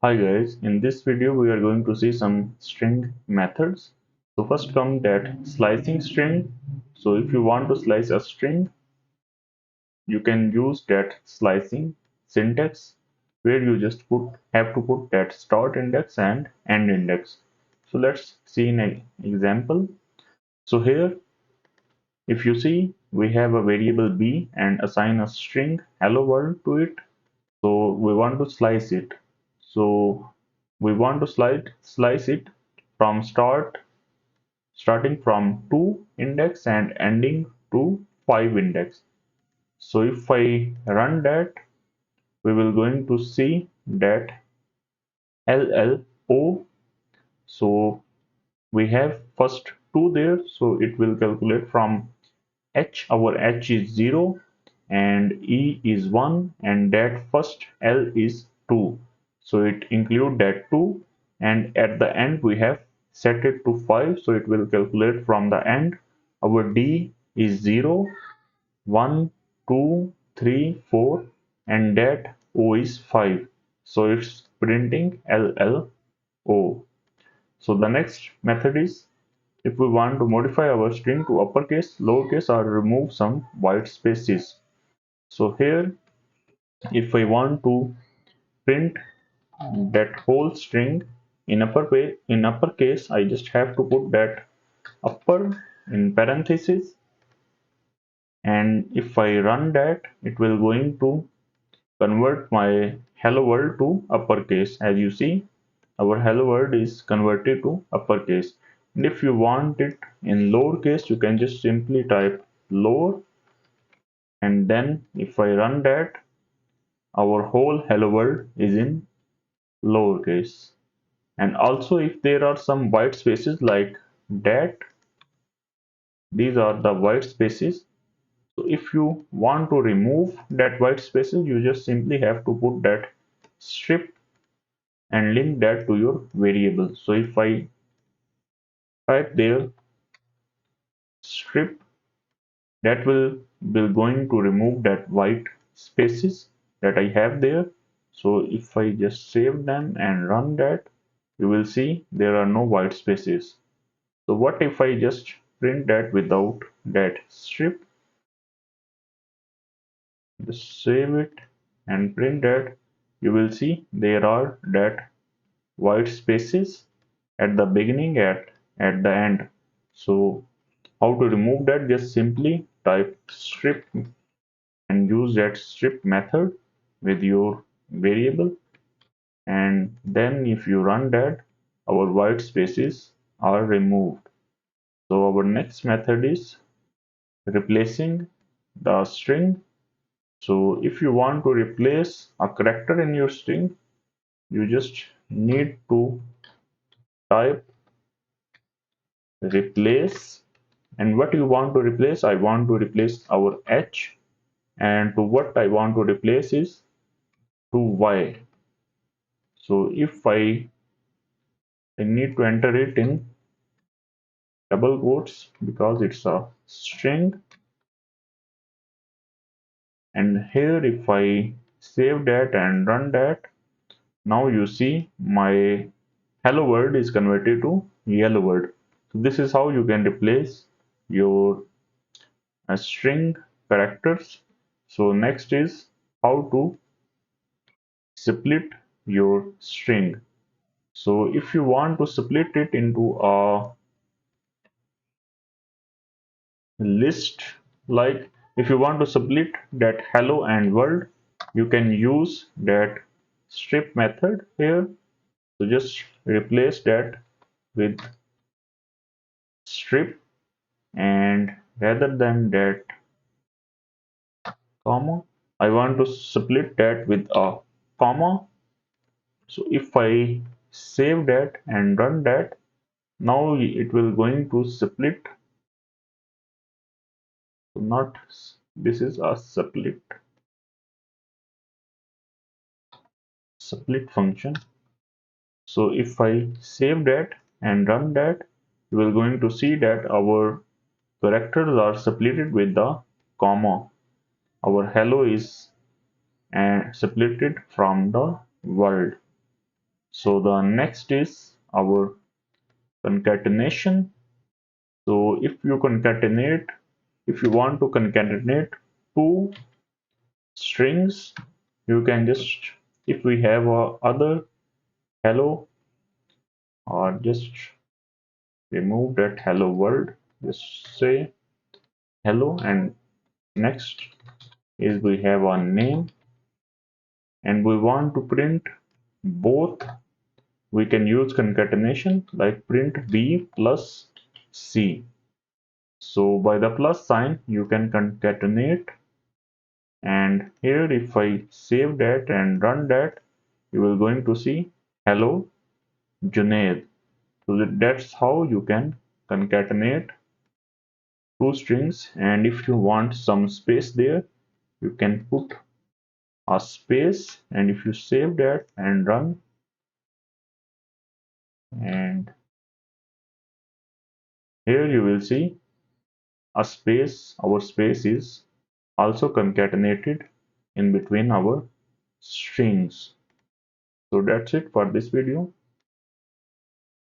Hi guys, in this video we are going to see some string methods. So first come that slicing string. So if you want to slice a string, you can use that slicing syntax where you just have to put that start index and end index. So let's see an example. So here if you see we have a variable b and assign a string hello world to it. So we want to slice it. So we want to slice it from starting from 2 index and ending to 5 index. So if I run that, we will going to see that LLO. So we have first 2 there, so it will calculate from H. Our H is 0 and E is 1 and that first L is 2. So it include that 2 and at the end we have set it to 5, so it will calculate from the end. Our D is 0, 1, 2, 3, 4 and that O is 5. So it's printing LLO. So the next method is if we want to modify our string to uppercase, lowercase or remove some white spaces. So here if I want to print that whole string in uppercase, I just have to put that upper in parentheses, and if I run that it will going to convert my hello world to uppercase. As you see, our hello world is converted to uppercase. And if you want it in lowercase, you can just simply type lower, and then if I run that, our whole hello world is in lowercase. And also if there are some white spaces like that, these are the white spaces. So if you want to remove that white spaces, you just simply have to put that strip and link that to your variable. So if I type there strip, that will going to remove that white spaces that I have there. So if I just save them and run that, you will see there are no white spaces. So what if I just print that without that strip? Just save it and print that. You will see there are that white spaces at the beginning at the end. So how to remove that? Just simply type strip and use that strip method with your variable, and then if you run that, our white spaces are removed. So our next method is replacing the string. So if you want to replace a character in your string, you just need to type replace, and what you want to replace, I want to replace our H, and to what I want to replace is to Y. So if I need to enter it in double quotes because it's a string, and here if I save that and run that, now you see my hello world is converted to yellow world. So this is how you can replace your string characters. So next is how to split your string. So if you want to split it into a list, like if you want to split that hello and world, you can use that strip method here. So just replace that with strip, and rather than that comma, I want to split that with a comma. So if I save that and run that, now it will going to split. So not, this is a split function. So if I save that and run that, you will going to see that our characters are splitted with the comma. Our hello is and splitted from the world. So the next is our concatenation. So if you want to concatenate two strings, you can just, if we have a other hello, or just remove that hello world, just say hello, and next is we have a name, and we want to print both. We can use concatenation like print b plus c. So by the plus sign you can concatenate, and here if I save that and run that, you will going to see hello Junaid. So that's how you can concatenate two strings, and if you want some space there, you can put a space, and if you save that and run, and here you will see a space. Our space is also concatenated in between our strings. So that's it for this video.